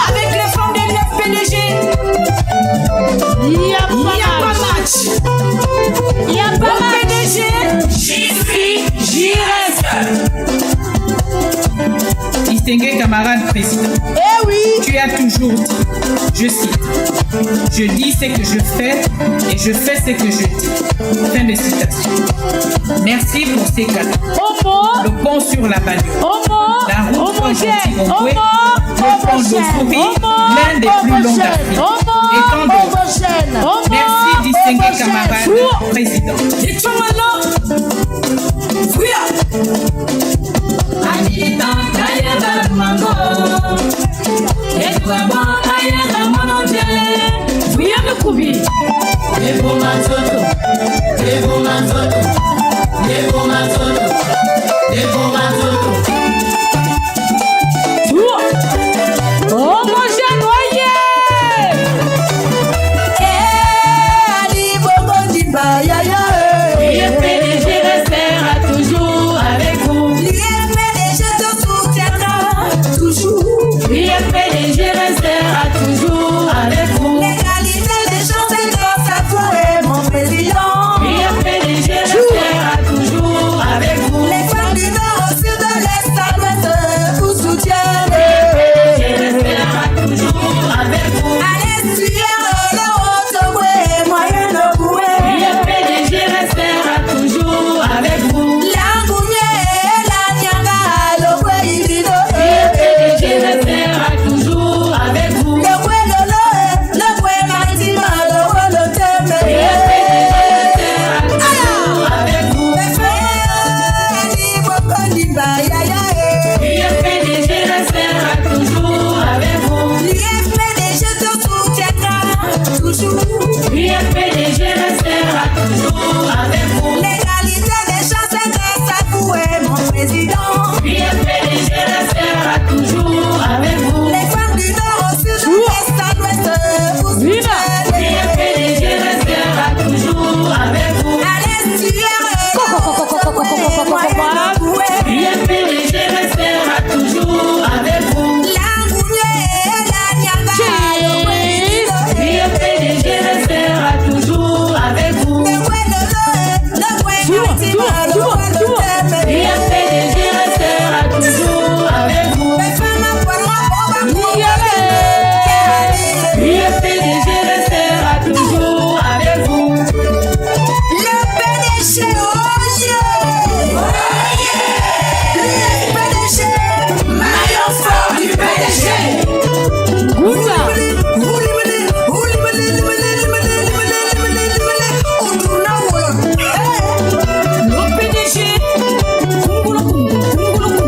Avec les femmes de l'FPDG, il n'y a pas match. Il n'y a pas match. PDG, j'y suis, j'y reste. Distingué camarade président, eh oui, tu as toujours dit, je cite, je dis ce que je fais et je fais ce que je dis. Fin de citation. Merci pour ces cadeaux. Le pont sur la bagnole, la route Gentil-Ongoué, le pont de Souris, l'un des plus longs d'Afrique. Et tant d'autres. Merci distingué camarade président.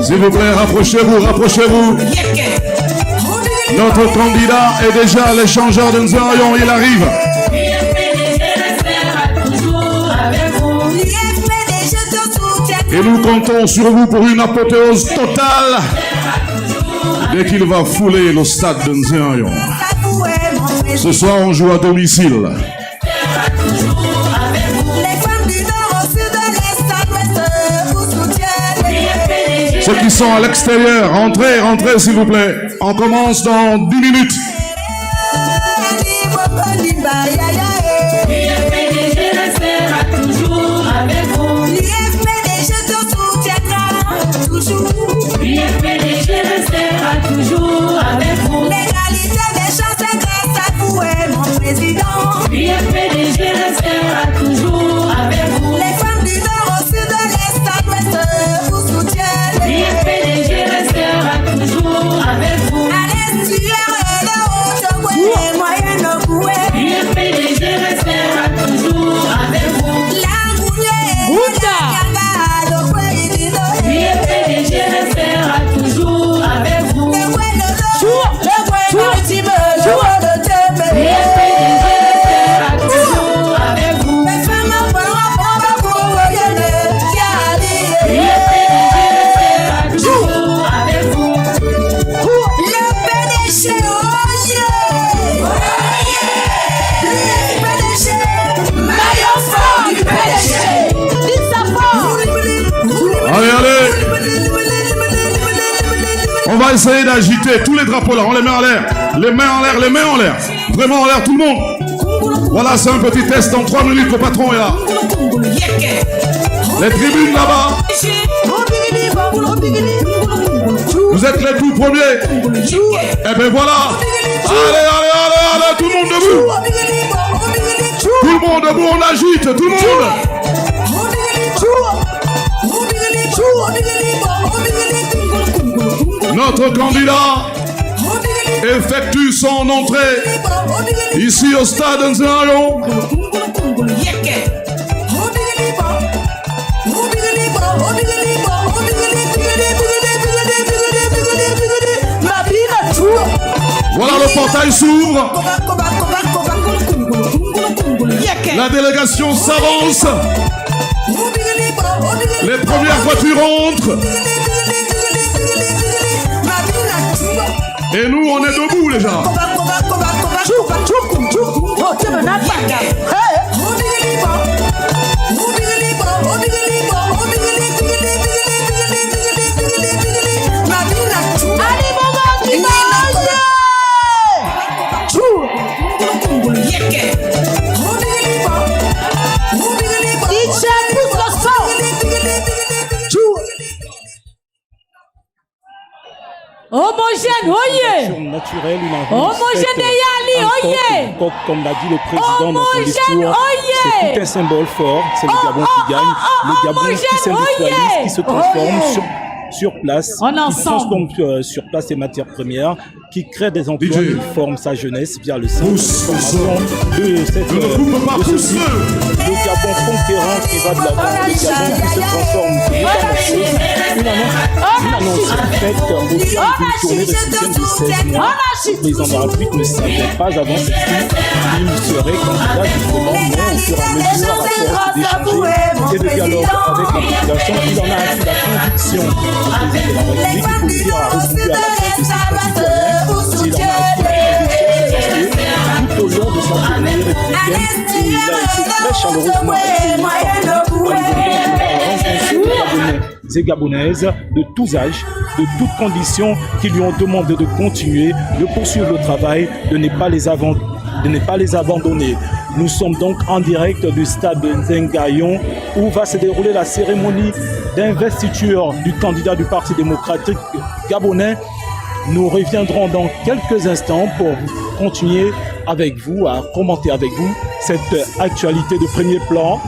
S'il vous plaît, rapprochez-vous, rapprochez-vous. Notre candidat est déjà l'échangeur de Nzarayon, il arrive. Et nous comptons sur vous pour une apothéose totale dès qu'il va fouler le stade de Nzarayon. Ce soir, on joue à domicile. Ceux qui sont à l'extérieur, rentrez, rentrez s'il vous plaît. On commence dans 10 minutes. L'égalité des chances est grâce à vous et mon président. PDG restera toujours avec vous. Les femmes du nord au sud, de l'est à l'ouest vous soutiennent. PDG restera toujours avec vous. À l'estuaire, le haut, le moyen, le bouet. PDG restera toujours avec vous. PDG restera toujours avec vous. Le PDG restera toujours essayer d'agiter tous les drapeaux là. On les met en l'air. Les mains en l'air, les mains en l'air. Vraiment en l'air, tout le monde. Voilà, c'est un petit test en 3 minutes. Le patron est là. Les tribunes là-bas. Vous êtes les tout premiers. Eh bien voilà. Allez, tout le monde debout. Tout le monde debout, on agite, tout le monde. Notre candidat effectue son entrée ici au stade Nzénayon. Voilà, le portail s'ouvre. La délégation s'avance. Les premières voitures entrent. Et nous, on est debout, les gens. Homogène, oye! Naturelle, homogène de Yali, oye! Comme l'a dit le président dans son discours, c'est tout un symbole fort, c'est le Gabon qui gagne, le Gabon qui s'industrialise, qui se transforme sur place, qui transforme sur place ses matières premières, qui crée des emplois, qui forme sa jeunesse via le centre de formation de ce type. Le Gabon conquérant qui va de l'avant, le Gabon qui se transforme une annonce faite au terme d'une tournée de soutien de 16 mois. Le président de la République ne savait pas avant cette suite qu'il serait candidat justement, mais au fur et à mesure, à force d'échanger et de dialogue avec la population, il en a acquis la conviction. Le président de la République, il faut dire, a répondu à l'appel de ses concitoyens. Il en a acquis tout au long de sa tournée républicaine où il a été très chaleureusement et Gabonaises de tous âges, de toutes conditions, qui lui ont demandé de continuer, de poursuivre le travail, de ne pas les abandonner. Nous sommes donc en direct du stade de Nzénayon où va se dérouler la cérémonie d'investiture du candidat du Parti démocratique gabonais. Nous reviendrons dans quelques instants pour continuer avec vous, à commenter avec vous cette actualité de premier plan.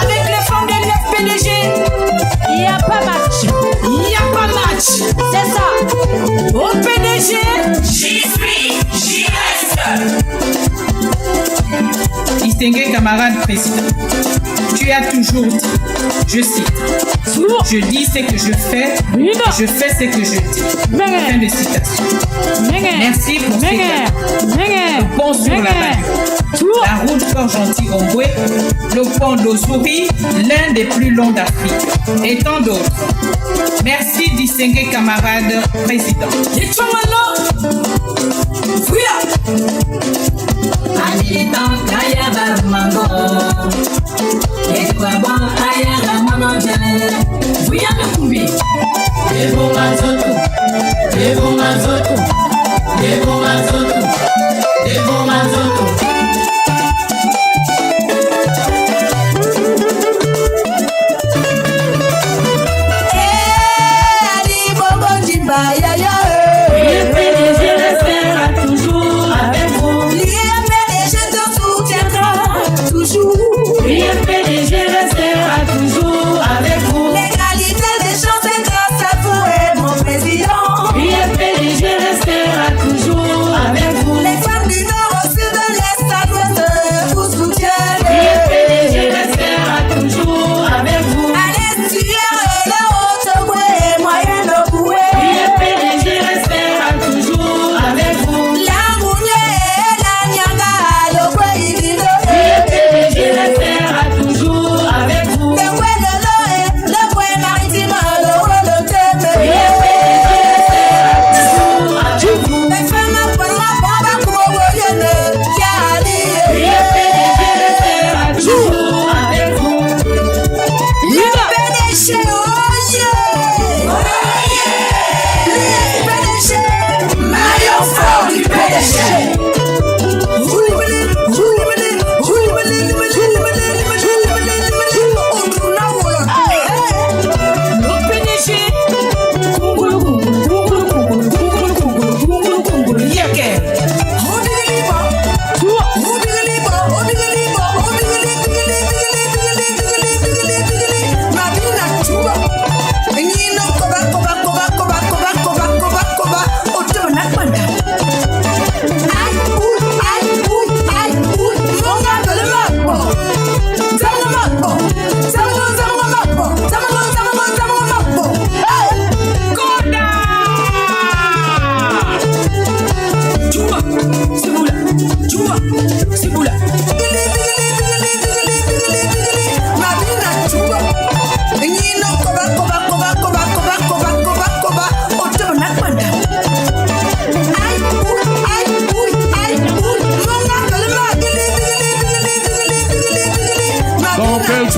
Avec les femmes de distingué camarade président, tu as toujours dit, je cite, je dis ce que je fais ce que je dis. Fin de citation. Merci pour ces cadeaux. Le pont sur la Bayou, la route Fort Gentil Omboué, le pont d'Ozouri, l'un des plus longs d'Afrique, et tant d'autres. Merci distingué camarade président.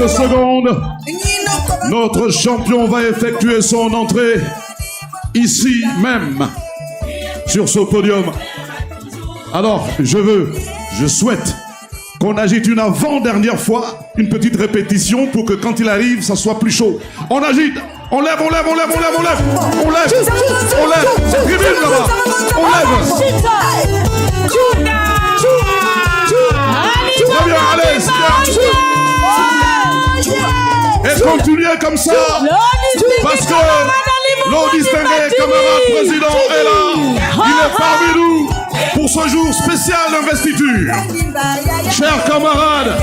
Secondes, notre champion va effectuer son entrée ici même sur ce podium. Alors, je souhaite qu'on agite une avant-dernière fois, une petite répétition pour que quand il arrive, ça soit plus chaud. On agite, on lève, on lève, on lève, on lève, on lève, on lève, on lève, c'est tribune là-bas, on lève. Très bien, allez, c'est bien. Et continuez comme ça, parce que le distingué camarade président est là. Il est parmi nous pour ce jour spécial d'investiture. Chers camarades,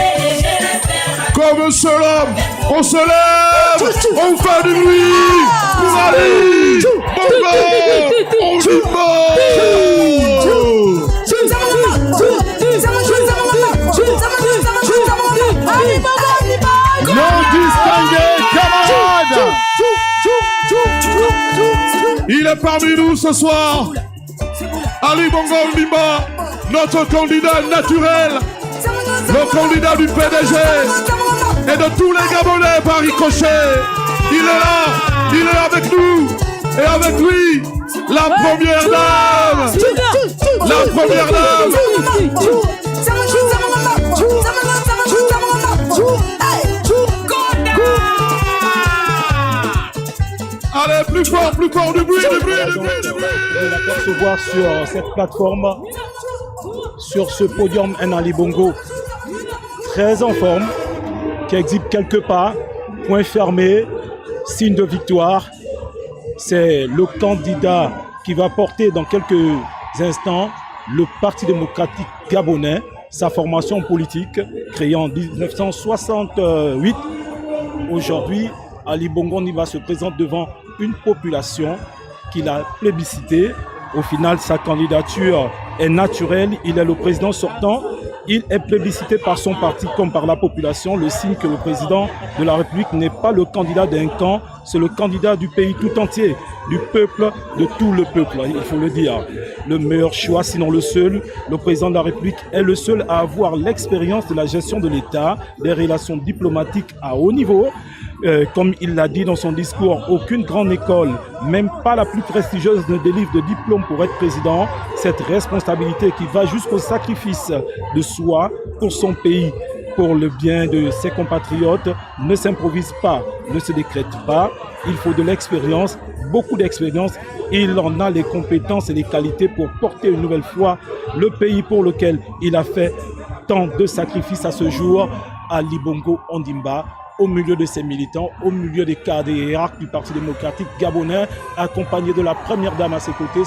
comme un seul homme, on se lève, on fait du bruit pour Ali Bongo, on joue non distingué camarade. Il est parmi nous ce soir. Ali Bongo Ondimba, notre candidat naturel, le candidat du PDG et de tous les Gabonais par ricochet. Il est là avec nous. Et avec lui, la première dame. La première dame. Allez, plus fort, du bruit, du bruit. De l'apercevoir sur cette plateforme, sur ce podium, un Ali Bongo très en forme, qui exhibe quelques pas, point fermé, signe de victoire. C'est le candidat qui va porter dans quelques instants le Parti démocratique gabonais. sa formation politique, créée en 1968. Aujourd'hui, Ali Bongo Ondimba se présente devant une population qu'il a plébiscitée. Au final, sa candidature est naturelle. Il est le président sortant. Il est plébiscité par son parti comme par la population. Le signe que le président de la République n'est pas le candidat d'un camp, c'est le candidat du pays tout entier, du peuple, de tout le peuple, il faut le dire. Le meilleur choix, sinon le seul. Le président de la République est le seul à avoir l'expérience de la gestion de l'État, des relations diplomatiques à haut niveau. Comme il l'a dit dans son discours, aucune grande école, même pas la plus prestigieuse, ne délivre de diplôme pour être président. Cette responsabilité qui va jusqu'au sacrifice de soi pour son pays, pour le bien de ses compatriotes, ne s'improvise pas, ne se décrète pas. Il faut de l'expérience, beaucoup d'expérience. Il en a les compétences et les qualités pour porter une nouvelle fois le pays pour lequel il a fait tant de sacrifices à ce jour. Ali Bongo Ondimba, au milieu de ses militants, au milieu des cadres et hiérarques du Parti démocratique gabonais, accompagné de la première dame à ses côtés,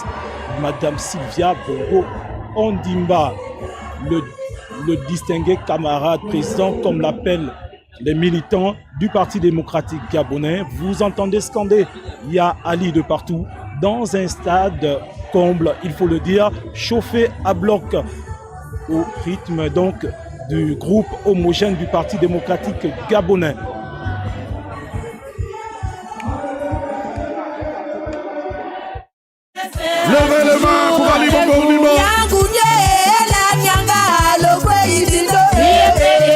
Madame Sylvia Bongo Ondimba, le distingué camarade président, comme l'appellent les militants du Parti démocratique gabonais. Vous entendez scander, il y a Ali de partout, dans un stade comble, il faut le dire, chauffé à bloc, au rythme donc du groupe homogène du Parti démocratique gabonais. Levez les mains pour Ali Bongo Ondimba.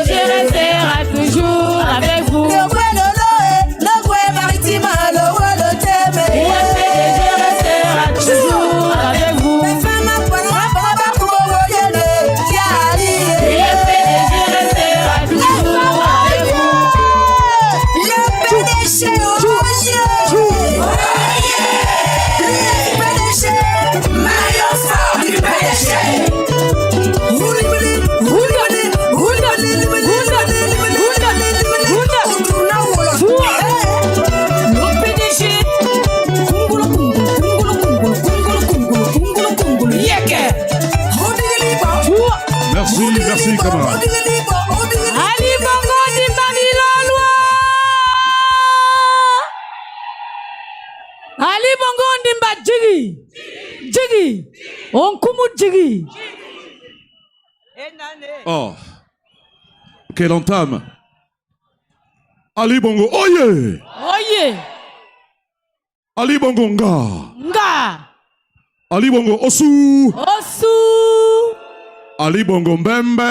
Je resterai toujours avec vous. Merci, camarade. Ali Bongo Ondimba Milolwa. Ali Bongo Ondimba Jigi. Jigi. Onkumu Jigi. Oh, quelle entame. Ali Bongo, oye. Oye. Ali Bongo Nga. Nga. Ali Bongo Osu. Osu. Ali Bongo Mbembe.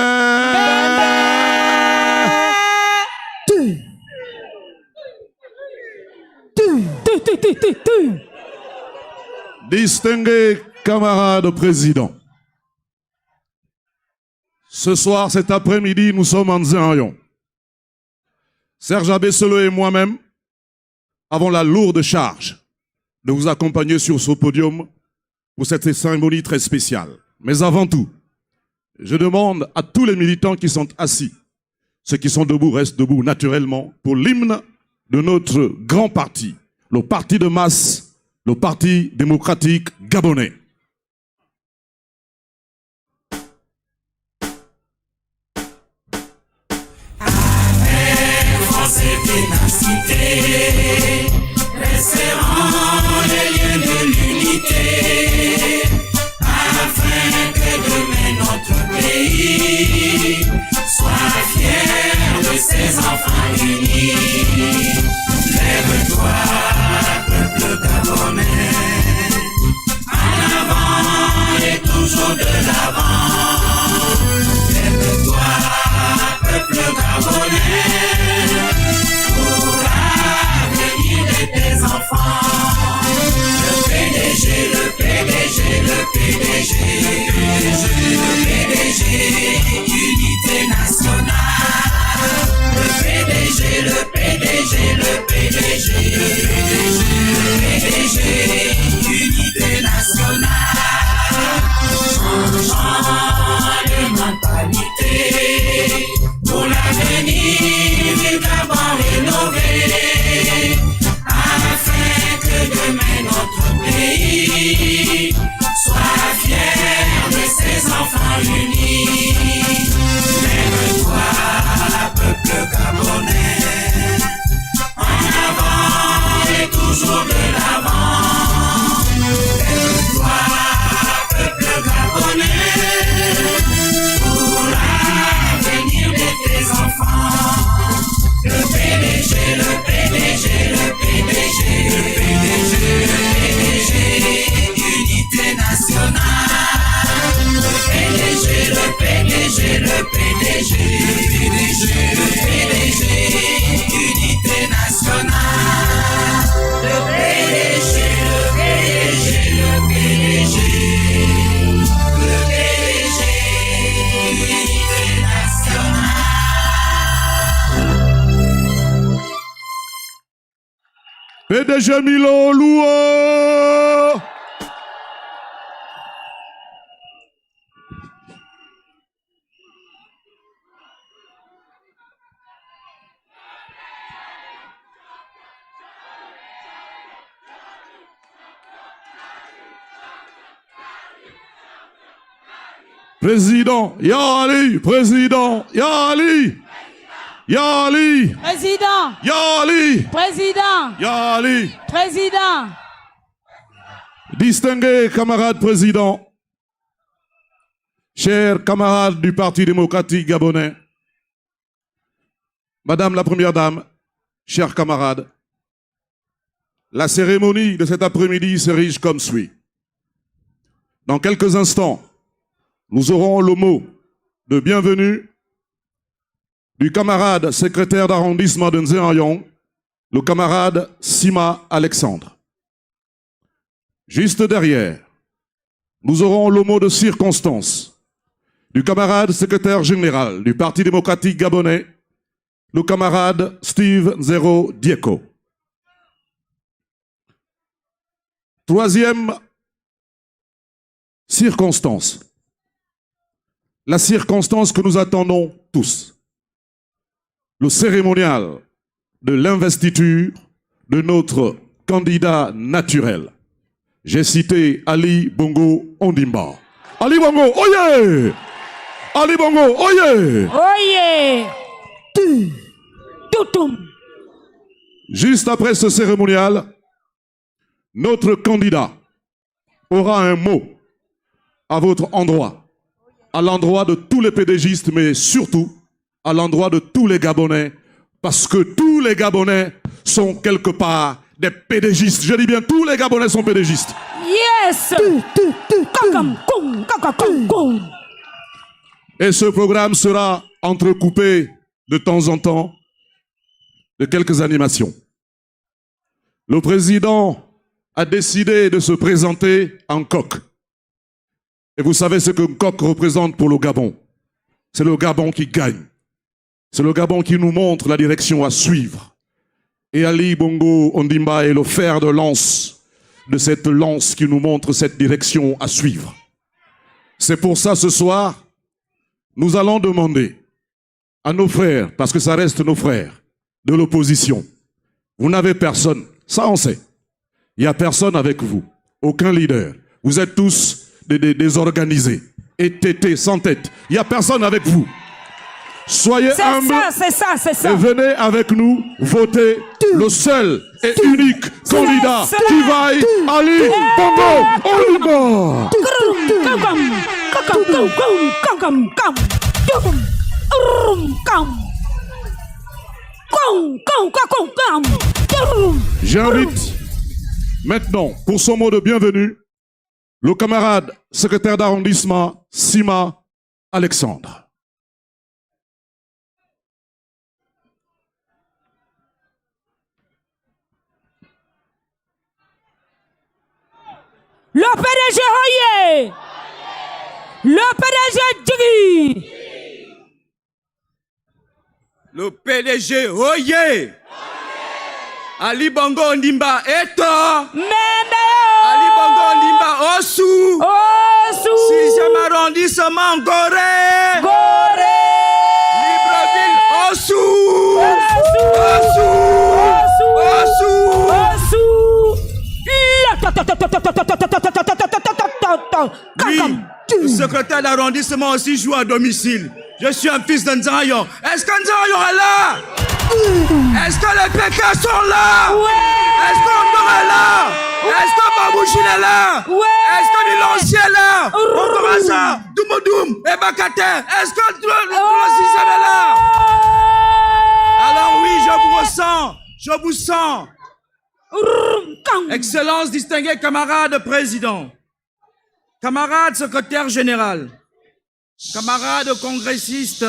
Distingués camarades présidents, ce soir, cet après-midi, nous sommes en Nzéayon. Serge Abesselo et moi-même avons la lourde charge de vous accompagner sur ce podium pour cette cérémonie très spéciale. Mais avant tout, je demande à tous les militants qui sont assis, ceux qui sont debout restent debout naturellement, pour l'hymne de notre grand parti, le parti de masse, le Parti démocratique gabonais. Avec force et ténacité, resserrons les liens de l'unité, afin que demain notre pays soit fier de ses enfants unis. Lève-toi, peuple gabonais, en avant et toujours de l'avant. Lève-toi, peuple gabonais, pour l'avenir de tes enfants. Le PDG PDG Milo Louo. Président, Yali, président, Yali, Yali, Président, Yali, président, Yali. président. Distingués camarades présidents, chers camarades du Parti démocratique gabonais, Madame la Première Dame, chers camarades, la cérémonie de cet après-midi s'érige comme suit. Dans quelques instants, nous aurons le mot de bienvenue du camarade secrétaire d'arrondissement de Nzéanyong, le camarade Sima Alexandre. Juste derrière, nous aurons le mot de circonstance du camarade secrétaire général du Parti démocratique gabonais, le camarade Steve Nzero Dieko. Troisième circonstance. La circonstance que nous attendons tous. Le cérémonial de l'investiture de notre candidat naturel. J'ai cité Ali Bongo Ondimba. Ali Bongo, oye! Ali Bongo, oye! Oye! Juste après ce cérémonial, notre candidat aura un mot à votre endroit. À l'endroit de tous les pédégistes, mais surtout à l'endroit de tous les Gabonais, parce que tous les Gabonais sont quelque part des pédégistes. Je dis bien, tous les Gabonais sont pédégistes. Yes! Et ce programme sera entrecoupé de temps en temps de quelques animations. Le président a décidé de se présenter en coq. Et vous savez ce que coq représente pour le Gabon. C'est le Gabon qui gagne. C'est le Gabon qui nous montre la direction à suivre. Et Ali Bongo Ondimba est le fer de lance de cette lance qui nous montre cette direction à suivre. C'est pour ça ce soir, nous allons demander à nos frères, parce que ça reste nos frères, de l'opposition. Vous n'avez personne, ça on sait. Il n'y a personne avec vous, aucun leader. Vous êtes tous désorganisés, étêtés, sans tête. Il n'y a personne avec vous. Soyez humbles c'est ça. et venez avec nous voter le seul et unique candidat qui vaille, Ali Bongo Ondimba. J'invite maintenant, pour son mot de bienvenue, le camarade secrétaire d'arrondissement Sima Alexandre. Le PDG Oye! Le PDG Djigui! Le PDG Oye! Ali Bongo Ondimba Eto! Mende! Ali Bongo Ondimba Osu! Osu! 6e arrondissement Gorée! Gorée! Libreville Osu! Osu! Osu! Osu! Oui, le secrétaire d'arrondissement aussi joue à domicile. Je suis un fils de Nzéanyong. Est-ce que Nzéanyong est là? Est-ce que les PK sont là? Ouais! Est-ce qu'on est là? Est-ce que Babouchine est là? Ouais! Est-ce que Milanci est là? Okorasa, Doumodoum et Bakater. Est-ce que le 6e est là? Alors oui, je vous ressens. Je vous sens. Excellences, distingués camarades présidents, camarades secrétaires général, camarades congressistes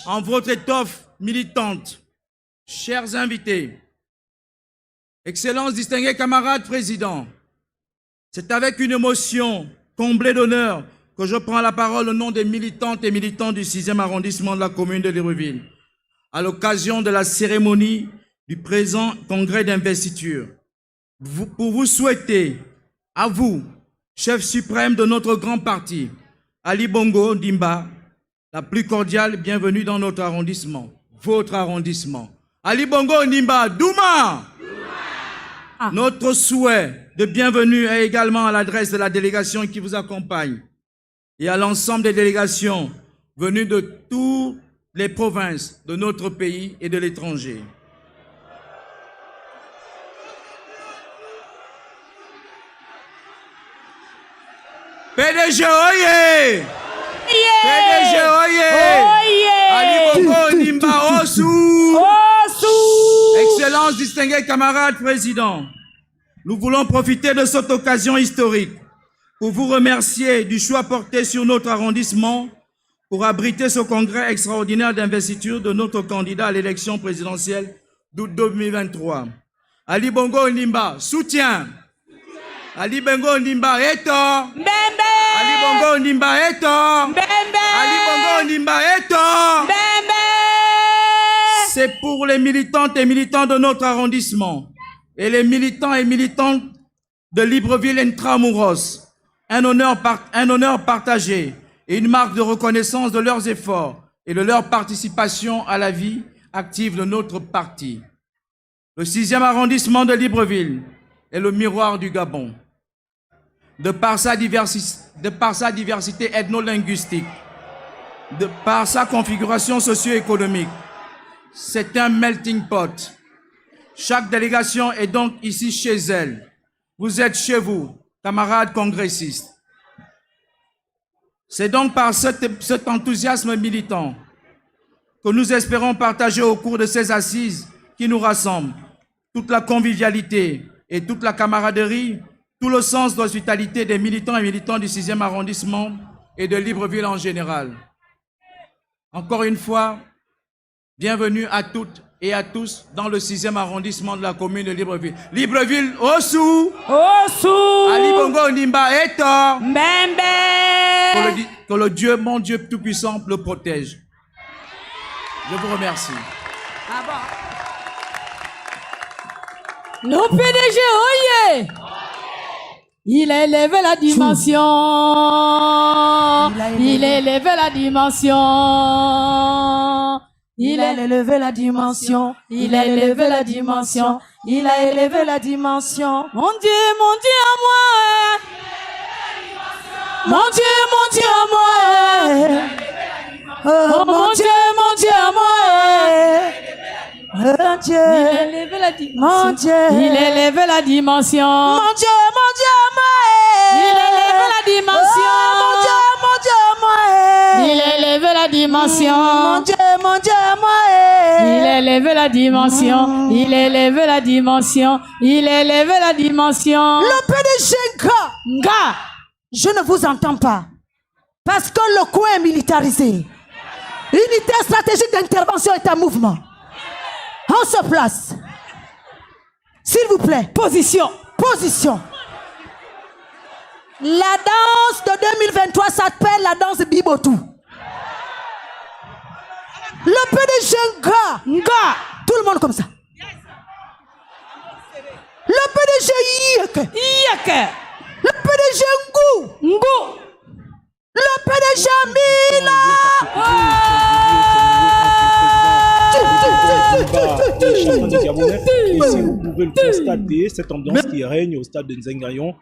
en votre étoffe militante, chers invités, excellences, distingués camarades présidents, c'est avec une émotion comblée d'honneur que je prends la parole au nom des militantes et militants du 6e arrondissement de la commune de Libreville, à l'occasion de la cérémonie du présent congrès d'investiture. pour vous souhaiter, à vous, chef suprême de notre grand parti, Ali Bongo Ondimba, la plus cordiale bienvenue dans notre arrondissement, votre arrondissement. Ali Bongo Ondimba, Douma! Notre souhait de bienvenue est également à l'adresse de la délégation qui vous accompagne et à l'ensemble des délégations venues de toutes les provinces de notre pays et de l'étranger. PDG Oye! PDG Oye! Ali Bongo Ondimba Osu! Excellences, distingués camarades présidents, nous voulons profiter de cette occasion historique pour vous remercier du choix porté sur notre arrondissement pour abriter ce congrès extraordinaire d'investiture de notre candidat à l'élection présidentielle d'août 2023. Ali Bongo Ondimba, soutien. Ali Bongo Ondimba, eto. Bembe. Ali Bongo Ondimba, eto. Bembe. Ali Bongo Ondimba, eto. Bembe. C'est pour les militantes et militants de notre arrondissement et les militants et militantes de Libreville Intramuros. Un honneur partagé et une marque de reconnaissance de leurs efforts et de leur participation à la vie active de notre parti. Le 6e arrondissement de Libreville est le miroir du Gabon. De par sa diversité ethno-linguistique, de par sa configuration socio-économique, c'est un melting pot. Chaque délégation est donc ici chez elle. Vous êtes chez vous, camarades congressistes. C'est donc par cet enthousiasme militant que nous espérons partager au cours de ces assises qui nous rassemblent toute la convivialité et toute la camaraderie, tout le sens d'hospitalité des militants et militants du 6e arrondissement et de Libreville en général. Encore une fois, bienvenue à toutes et à tous dans le 6e arrondissement de la commune de Libreville. Libreville, Osu! Osu! Ali Bongo Ondimba, eto! Bembe! Que le Dieu, mon Dieu tout-puissant, le protège. Je vous remercie. Ah bon. Le PDG, oye! Il a élevé la dimension. Il a élevé la dimension. Il a élevé la dimension. Il a élevé la dimension. Il a élevé la dimension. Mon Dieu à moi. Mon Dieu à moi. Oh, mon Dieu à moi. Mon Dieu. Il a élevé la dimension. Mon Dieu. Il a élevé la dimension. Mon Dieu à moi. Il a élevé la dimension. Mon Dieu à moi. Il a élevé la dimension. Mon Dieu à moi. Il a élevé la dimension. Il a élevé la dimension. Il a élevé la dimension. Le PDG Nga. Je ne vous entends pas. Parce que le coin est militarisé. Unité stratégique d'intervention est un mouvement. On se place. S'il vous plaît. Position. La danse de 2023 s'appelle la danse Bibotou. Le PDG Nga. Tout le monde comme ça. Le PDG Yeke. Le PDG Ngou. Le PDG Mila. Et si vous pouvez le constater, cette ambiance qui règne au stade de Nzengayon,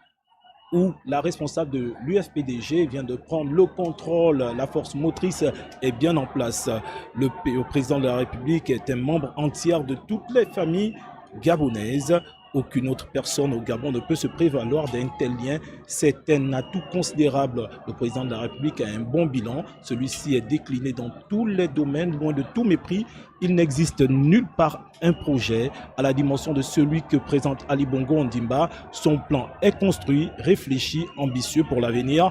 où la responsable de l'UFPDG vient de prendre le contrôle, la force motrice est bien en place. Le président de la République est un membre entier de toutes les familles gabonaises. Aucune autre personne au Gabon ne peut se prévaloir d'un tel lien. C'est un atout considérable. Le président de la République a un bon bilan. Celui-ci est décliné dans tous les domaines, loin de tout mépris. Il n'existe nulle part un projet à la dimension de celui que présente Ali Bongo Ondimba. Son plan est construit, réfléchi, ambitieux pour l'avenir.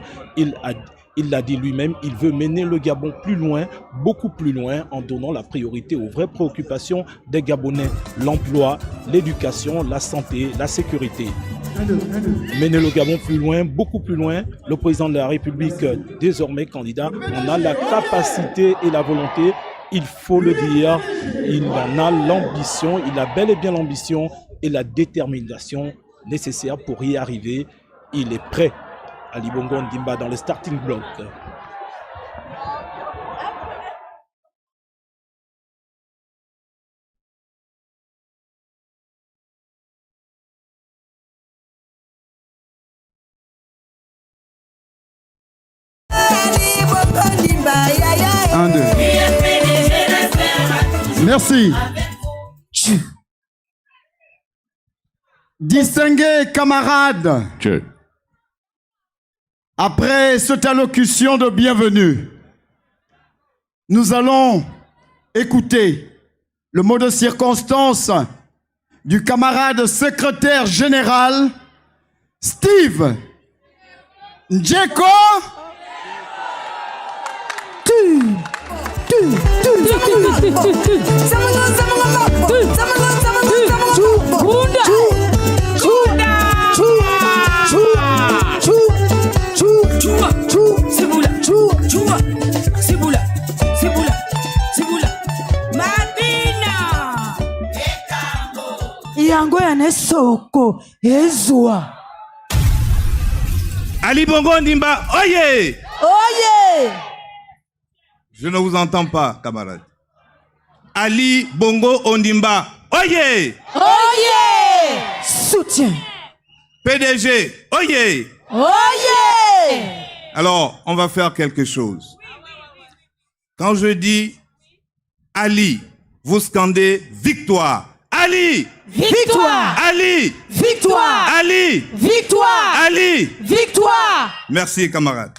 Il l'a dit lui-même, il veut mener le Gabon plus loin, beaucoup plus loin, en donnant la priorité aux vraies préoccupations des Gabonais, l'emploi, l'éducation, la santé, la sécurité. Mener le Gabon plus loin, beaucoup plus loin. Le président de la République, désormais candidat, en a la capacité et la volonté, il faut le dire, il en a l'ambition, il a bel et bien l'ambition et la détermination nécessaires pour y arriver. Il est prêt. Ali Bongo Ondimba dans le starting block. Un, deux. Merci. Distingués camarades, après cette allocution de bienvenue, nous allons écouter le mot de circonstance du camarade secrétaire général Steve Njeko. Yango yane soko ezwa. Ali Bongo Ondimba, oye! Oye! Je ne vous entends pas, camarade. Ali Bongo Ondimba, oye! Oye! Soutien. PDG, oye! Oye! Alors, on va faire quelque chose. Quand je dis Ali, vous scandez victoire. Ali! Victoire! Ali! Victoire! Ali! Victoire! Ali! Victoire! Merci, camarade.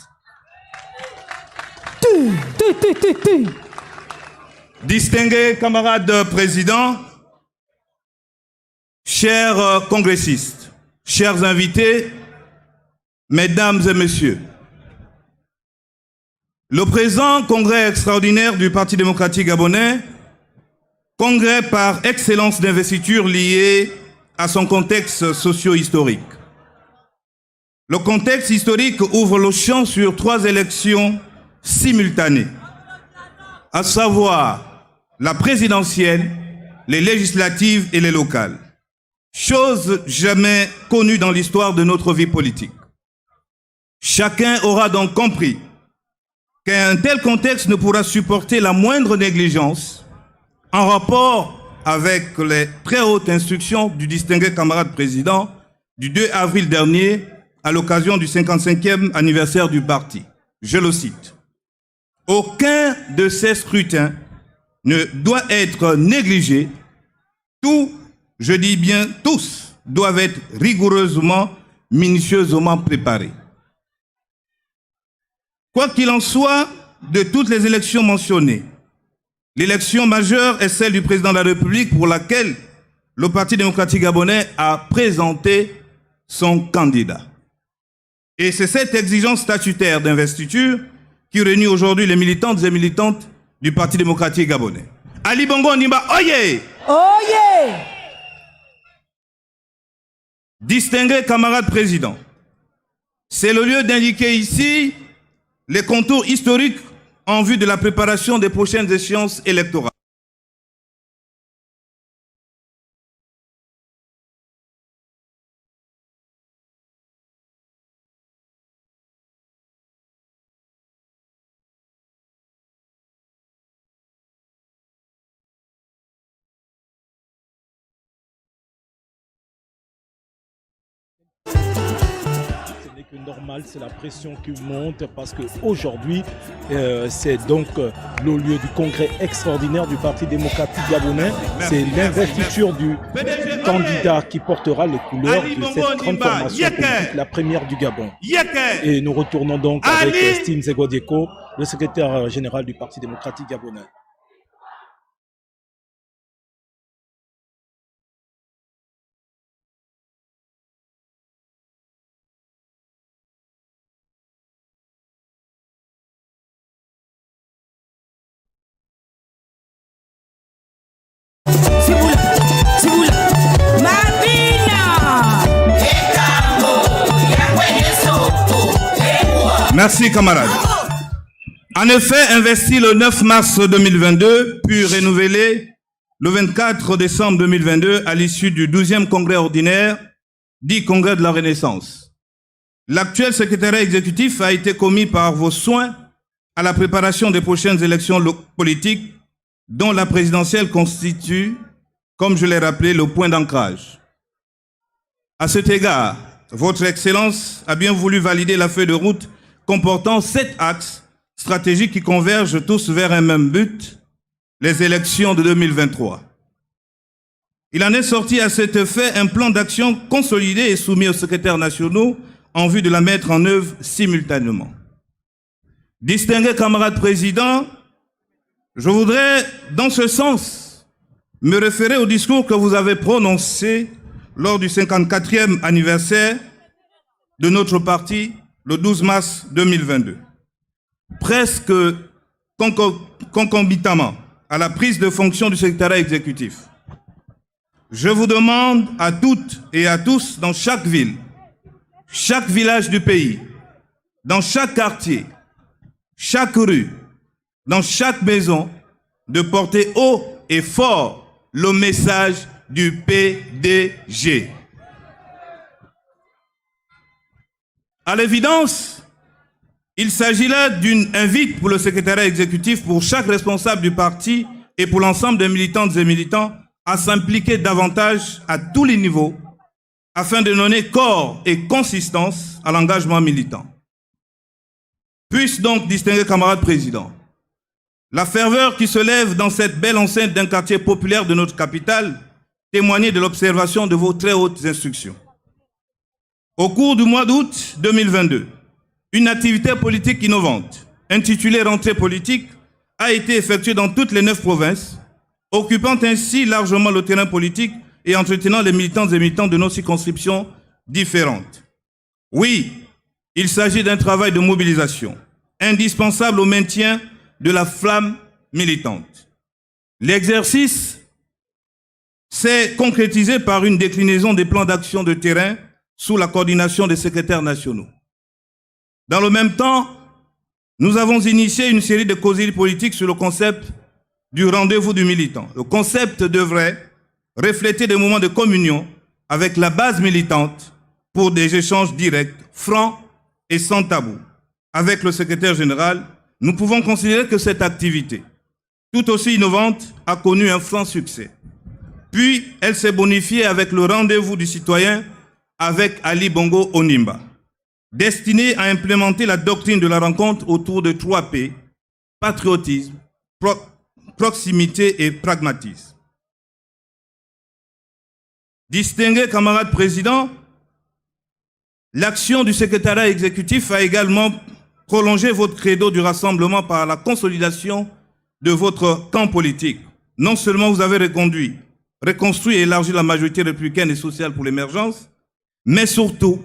Distingués camarades présidents, chers congressistes, chers invités, mesdames et messieurs, le présent congrès extraordinaire du Parti démocratique gabonais, congrès par excellence d'investiture lié à son contexte socio-historique. Le contexte historique ouvre le champ sur 3 élections simultanées, à savoir la présidentielle, les législatives et les locales. Chose jamais connue dans l'histoire de notre vie politique. Chacun aura donc compris qu'un tel contexte ne pourra supporter la moindre négligence en rapport avec les très hautes instructions du distingué camarade président du 2 avril dernier à l'occasion du 55e anniversaire du parti. Je le cite. Aucun de ces scrutins ne doit être négligé. Tous, je dis bien tous, doivent être rigoureusement, minutieusement préparés. Quoi qu'il en soit, de toutes les élections mentionnées, l'élection majeure est celle du président de la République pour laquelle le Parti démocratique gabonais a présenté son candidat. Et c'est cette exigence statutaire d'investiture qui réunit aujourd'hui les militantes et militantes du Parti démocratique gabonais. Ali Bongo Ondimba, oye! Oye! Distingués camarades présidents, c'est le lieu d'indiquer ici les contours historiques en vue de la préparation des prochaines échéances électorales. Normal, c'est la pression qui monte parce qu'aujourd'hui, c'est donc le lieu du congrès extraordinaire du Parti démocratique gabonais. C'est l'investiture du candidat qui portera les couleurs de cette grande formation politique, la première du Gabon. Et nous retournons donc avec Steve Zegodieko, le secrétaire général du Parti démocratique gabonais. Merci camarades. En effet, investi le 9 mars 2022, puis renouvelé le 24 décembre 2022 à l'issue du 12e congrès ordinaire dit Congrès de la Renaissance. L'actuel secrétariat exécutif a été commis par vos soins à la préparation des prochaines élections politiques dont la présidentielle constitue, comme je l'ai rappelé, le point d'ancrage. À cet égard, votre Excellence a bien voulu valider la feuille de route comportant 7 axes stratégiques qui convergent tous vers un même but, les élections de 2023. Il en est sorti à cet effet un plan d'action consolidé et soumis aux secrétaires nationaux en vue de la mettre en œuvre simultanément. Distingués camarades présidents, je voudrais, dans ce sens, me référer au discours que vous avez prononcé lors du 54e anniversaire de notre parti, le 12 mars 2022. Presque concomitamment à la prise de fonction du secrétariat exécutif. Je vous demande à toutes et à tous, dans chaque ville, chaque village du pays, dans chaque quartier, chaque rue, dans chaque maison, de porter haut et fort le message du PDG. À l'évidence, il s'agit là d'une invite pour le secrétariat exécutif, pour chaque responsable du parti et pour l'ensemble des militantes et militants à s'impliquer davantage à tous les niveaux afin de donner corps et consistance à l'engagement militant. Puisse donc, distingués camarades présidents, la ferveur qui se lève dans cette belle enceinte d'un quartier populaire de notre capitale témoigner de l'observation de vos très hautes instructions. Au cours du mois d'août 2022, une activité politique innovante, intitulée Rentrée politique, a été effectuée dans toutes les 9 provinces, occupant ainsi largement le terrain politique et entretenant les militantes et militants de nos circonscriptions différentes. Oui, il s'agit d'un travail de mobilisation, indispensable au maintien de la flamme militante. L'exercice s'est concrétisé par une déclinaison des plans d'action de terrain sous la coordination des secrétaires nationaux. Dans le même temps, nous avons initié une série de causeries politiques sur le concept du rendez-vous du militant. Le concept devrait refléter des moments de communion avec la base militante pour des échanges directs, francs et sans tabou. Avec le secrétaire général, nous pouvons considérer que cette activité, tout aussi innovante, a connu un franc succès. Puis, elle s'est bonifiée avec le rendez-vous du citoyen avec Ali Bongo Onimba, destiné à implémenter la doctrine de la rencontre autour de 3 P, patriotisme, proximité et pragmatisme. Distingués camarades présidents, l'action du secrétariat exécutif a également prolongé votre credo du rassemblement par la consolidation de votre camp politique. Non seulement vous avez reconstruit et élargi la majorité républicaine et sociale pour l'émergence, mais surtout,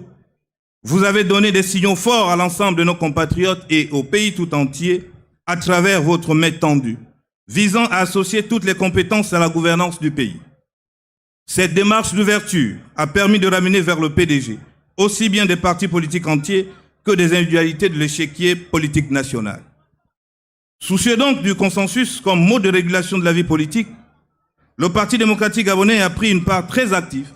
vous avez donné des signaux forts à l'ensemble de nos compatriotes et au pays tout entier à travers votre main tendue, visant à associer toutes les compétences à la gouvernance du pays. Cette démarche d'ouverture a permis de ramener vers le PDG aussi bien des partis politiques entiers que des individualités de l'échiquier politique national. Soucieux donc du consensus comme mode de régulation de la vie politique, le Parti démocratique gabonais a pris une part très active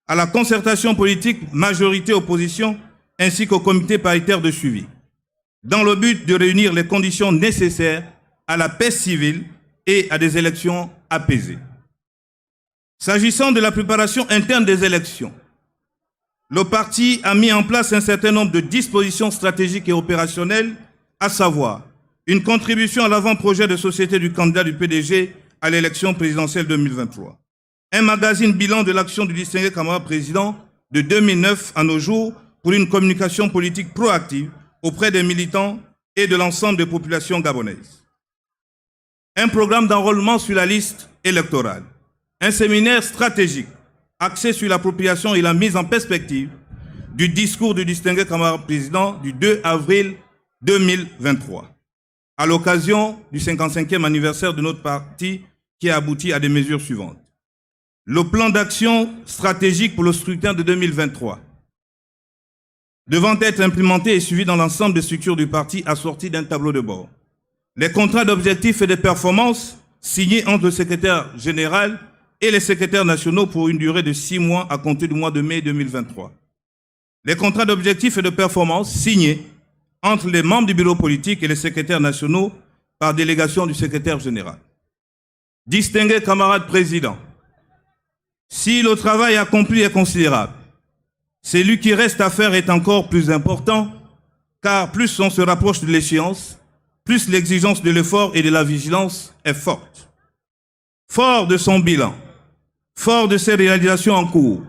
à la concertation politique majorité-opposition ainsi qu'au comité paritaire de suivi, dans le but de réunir les conditions nécessaires à la paix civile et à des élections apaisées. S'agissant de la préparation interne des élections, le parti a mis en place un certain nombre de dispositions stratégiques et opérationnelles, à savoir une contribution à l'avant-projet de société du candidat du PDG à l'élection présidentielle 2023, un magazine bilan de l'action du distingué camarade président de 2009 à nos jours pour une communication politique proactive auprès des militants et de l'ensemble des populations gabonaises. Un programme d'enrôlement sur la liste électorale, un séminaire stratégique axé sur l'appropriation et la mise en perspective du discours du distingué camarade président du 2 avril 2023, à l'occasion du 55e anniversaire de notre parti qui a abouti à des mesures suivantes. Le plan d'action stratégique pour le scrutin de 2023 devant être implémenté et suivi dans l'ensemble des structures du parti assorti d'un tableau de bord. Les contrats d'objectifs et de performance signés entre le secrétaire général et les secrétaires nationaux pour une durée de 6 mois à compter du mois de mai 2023. Les contrats d'objectifs et de performance signés entre les membres du bureau politique et les secrétaires nationaux par délégation du secrétaire général. Distingués camarades présidents, si le travail accompli est considérable, celui qui reste à faire est encore plus important, car plus on se rapproche de l'échéance, plus l'exigence de l'effort et de la vigilance est forte. Fort de son bilan, fort de ses réalisations en cours,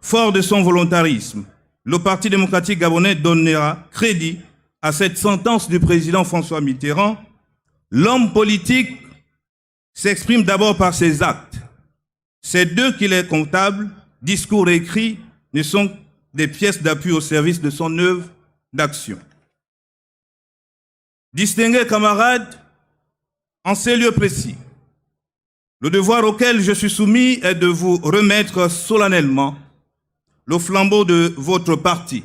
fort de son volontarisme, le Parti démocratique gabonais donnera crédit à cette sentence du président François Mitterrand. L'homme politique s'exprime d'abord par ses actes. C'est d'eux qu'il est comptable, discours et écrits ne sont des pièces d'appui au service de son œuvre d'action. Distingués camarades, en ces lieux précis, le devoir auquel je suis soumis est de vous remettre solennellement le flambeau de votre parti,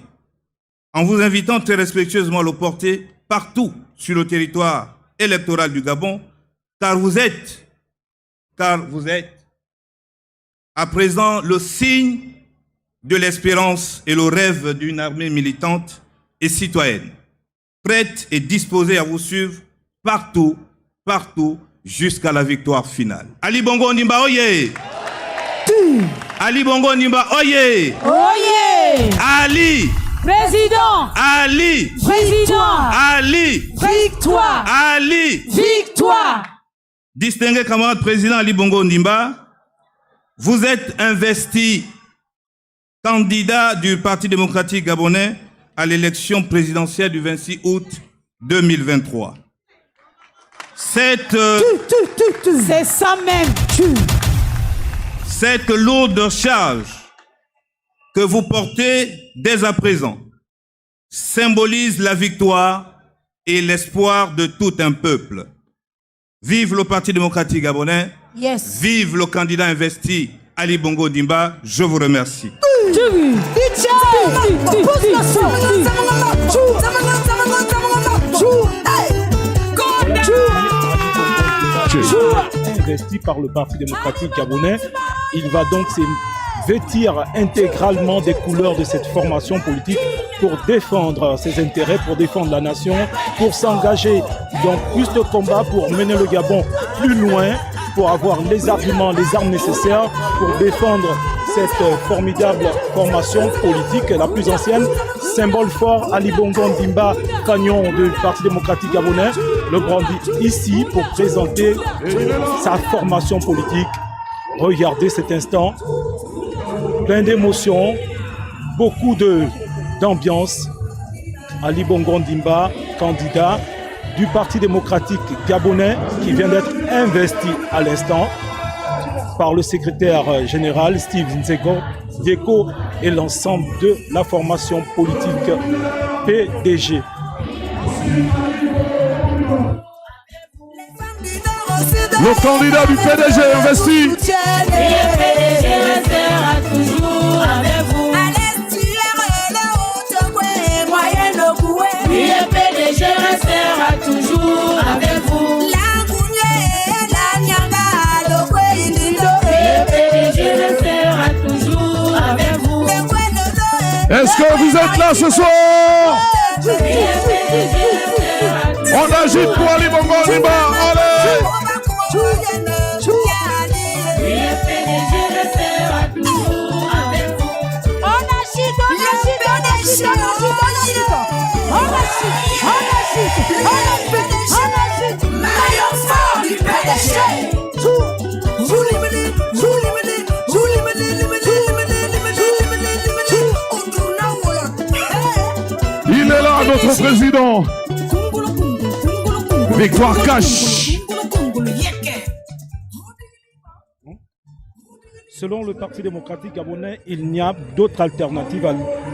en vous invitant très respectueusement à le porter partout sur le territoire électoral du Gabon, car vous êtes à présent le signe de l'espérance et le rêve d'une armée militante et citoyenne, prête et disposée à vous suivre partout, jusqu'à la victoire finale. Ali Bongo Ondimba, oye! Ali Bongo Ondimba, oye! Oye! Ali! Président! Ali! Président! Ali! Victoire! Ali! Victoire! Distingué camarade président Ali Bongo Ondimba, vous êtes investi candidat du Parti démocratique gabonais à l'élection présidentielle du 26 août 2023. C'est ça même. Cette lourde charge que vous portez dès à présent symbolise la victoire et l'espoir de tout un peuple. Vive le Parti démocratique gabonais. Yes. Vive le candidat investi Ali Bongo Ondimba. Je vous remercie. Investi par le Parti démocratique gabonais, il va donc se vêtir intégralement des couleurs de cette formation politique pour défendre ses intérêts, pour défendre la nation, pour s'engager dans plus de combats, pour mener le Gabon plus loin, pour avoir les arguments, les armes nécessaires pour défendre cette formidable formation politique, la plus ancienne. Symbole fort, Ali Bongo Ondimba, canyon du Parti démocratique gabonais, le brandit ici pour présenter sa formation politique. Regardez cet instant, plein d'émotions, beaucoup d'ambiance. Ali Bongo Ondimba, candidat du Parti démocratique gabonais qui vient d'être investi à l'instant par le secrétaire général Steve Nzego Dieko et l'ensemble de la formation politique PDG. Le candidat du PDG investi. Le PDG restera toujours avec vous. Le PDG restera toujours avec vous. Le PDG restera toujours avec vous. Est-ce que vous êtes là ce soir? On agite pour Ali Bongo Ondimba. Allez! Il est là, notre président. Victoire Cash. Selon le Parti démocratique gabonais, il n'y a d'autre alternative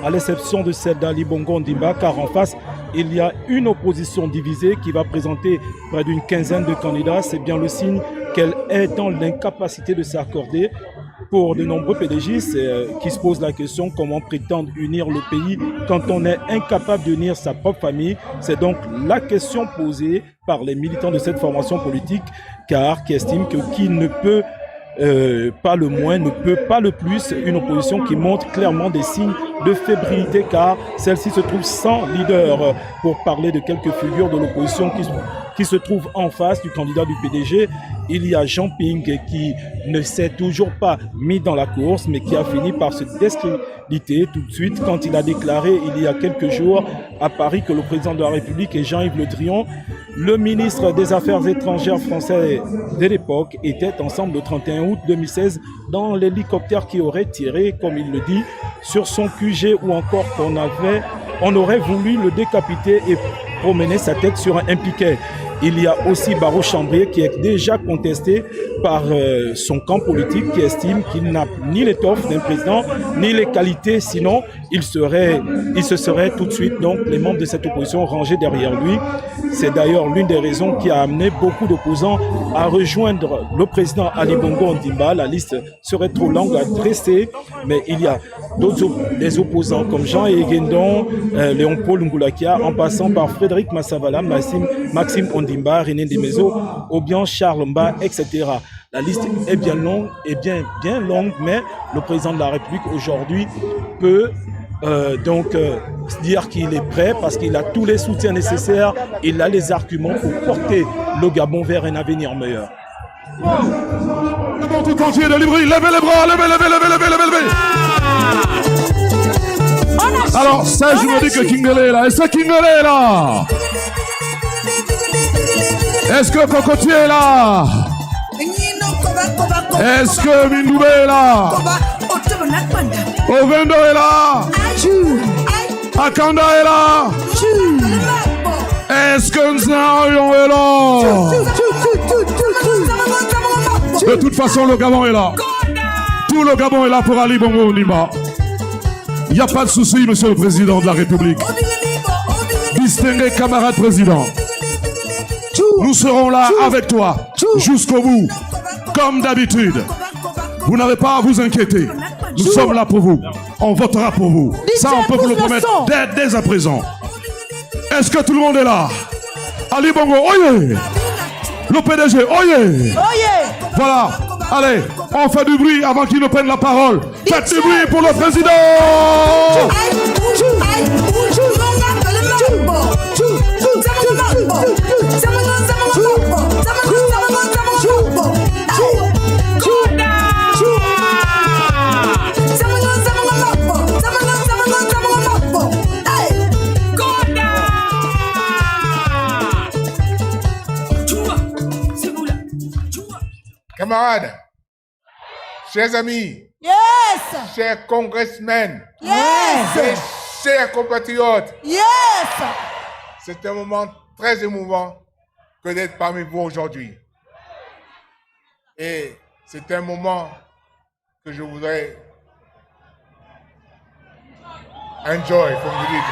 à l'exception de celle d'Ali Bongo Ondimba, car en face, il y a une opposition divisée qui va présenter près d'une quinzaine de candidats. C'est bien le signe qu'elle est dans l'incapacité de s'accorder. Pour de nombreux PDGistes qui se posent la question comment prétendre unir le pays quand on est incapable d'unir sa propre famille. C'est donc la question posée par les militants de cette formation politique, car qui estiment que qui ne peut pas le moins, ne peut pas le plus, une opposition qui montre clairement des signes de fébrilité car celle-ci se trouve sans leader. Pour parler de quelques figures de l'opposition qui se trouvent en face du candidat du PDG, il y a Jean Ping qui ne s'est toujours pas mis dans la course mais qui a fini par se discréditer tout de suite quand il a déclaré il y a quelques jours à Paris que le président de la République et Jean-Yves Le Drian, le ministre des Affaires étrangères français de l'époque, étaient ensemble le 31 août 2016 dans l'hélicoptère qui aurait tiré, comme il le dit, sur son QG ou encore on aurait voulu le décapiter et promener sa tête sur un piquet. Il y a aussi Barreau Chambrier qui est déjà contesté par son camp politique qui estime qu'il n'a ni l'étoffe d'un président ni les qualités, sinon il se serait tout de suite, donc les membres de cette opposition rangés derrière lui. C'est d'ailleurs l'une des raisons qui a amené beaucoup d'opposants à rejoindre le président Ali Bongo Ondimba. La liste serait trop longue à dresser, mais il y a des opposants comme Jean Egendon, Léon-Paul Ngoulakia, en passant par Frédéric Massavala, Maxime Ondimba, René Demezo, Obian Charles Mba, etc. La liste est bien longue, bien longue, mais le président de la République aujourd'hui peut dire qu'il est prêt parce qu'il a tous les soutiens nécessaires, il a les arguments pour porter le Gabon vers un avenir meilleur. Le monde tout entier de Libri, levez les bras, levez. Alors, ça, je me dis que Kingele est là. Est-ce que Kingele est là? Est-ce que Cocotier est là? Est-ce que Mindoubé est là? Ovendo est là? Akanda est là? Est-ce que Nzarion est là? De toute façon, le Gabon est là. Tout le Gabon est là pour Ali Bongo Ondimba. Il n'y a pas de souci, monsieur le président de la République. Distingué camarade président, nous serons là avec toi jusqu'au bout. Comme d'habitude, vous n'avez pas à vous inquiéter. Nous sommes là pour vous. On votera pour vous. Ça, on peut vous le promettre dès à présent. Est-ce que tout le monde est là? Ali Bongo, oyez! Le PDG, oyez! Voilà. Allez, on fait du bruit avant qu'il ne prenne la parole. Faites du bruit pour le président! Camarades, chers amis, chers congressmen, et chers compatriotes, c'est un moment très émouvant que d'être parmi vous aujourd'hui. Et c'est un moment que je voudrais enjoy, comme vous dites.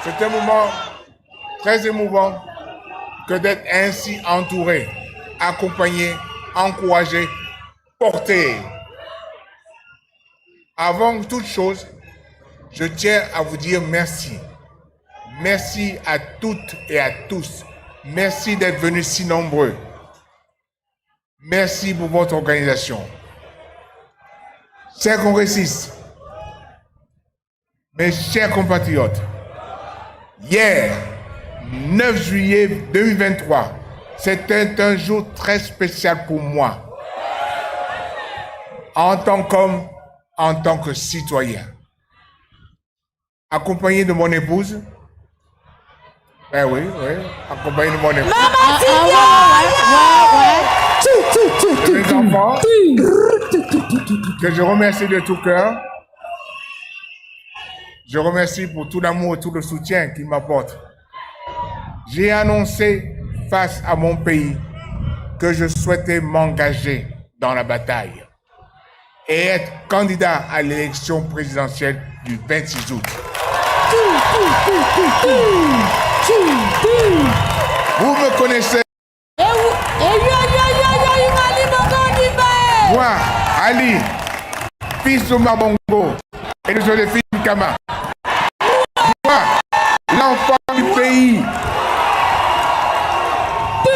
C'est un moment très émouvant que d'être ainsi entouré, accompagné, encouragé, porté. Avant toute chose, je tiens à vous dire merci. Merci à toutes et à tous. Merci d'être venus si nombreux. Merci pour votre organisation. Chers congressistes, mes chers compatriotes, hier, 9 juillet 2023, c'était un jour très spécial pour moi. En tant qu'homme, en tant que citoyen. Accompagné de mon épouse. Oui, accompagné de mon épouse. De mes enfants, que je remercie de tout cœur. Je remercie pour tout l'amour et tout le soutien qu'ils m'apportent. J'ai annoncé face à mon pays que je souhaitais m'engager dans la bataille et être candidat à l'élection présidentielle du 26 août. Vous me connaissez. Moi, Ali, fils de Mabongo et de Joséphine Kama. Moi, l'enfant du pays.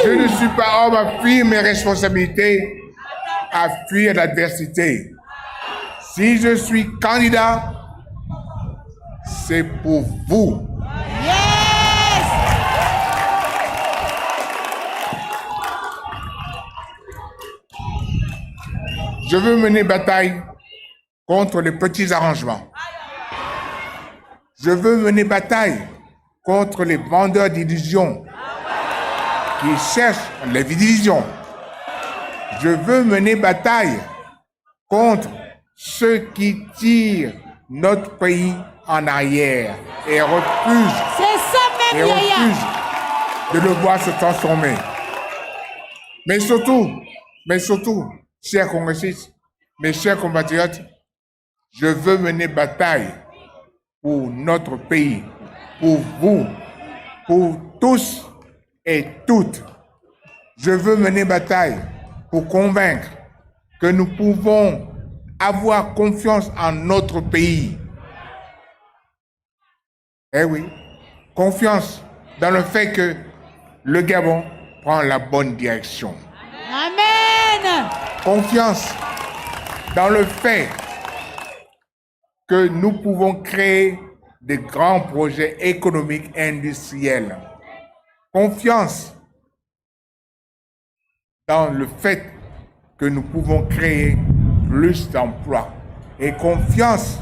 Je ne suis pas homme à fuir mes responsabilités, à fuir l'adversité. Si je suis candidat, c'est pour vous. Je veux mener bataille contre les petits arrangements. Je veux mener bataille contre les vendeurs d'illusions qui cherchent les divisions. Je veux mener bataille contre ceux qui tirent notre pays en arrière et refusent, de le voir se transformer. Mais surtout, chers congressistes, mes chers compatriotes, je veux mener bataille pour notre pays, pour vous, pour tous et toutes. Je veux mener bataille pour convaincre que nous pouvons avoir confiance en notre pays. Eh oui, confiance dans le fait que le Gabon prend la bonne direction. Amen. Confiance dans le fait que nous pouvons créer de grands projets économiques et industriels. Confiance dans le fait que nous pouvons créer plus d'emplois. Et confiance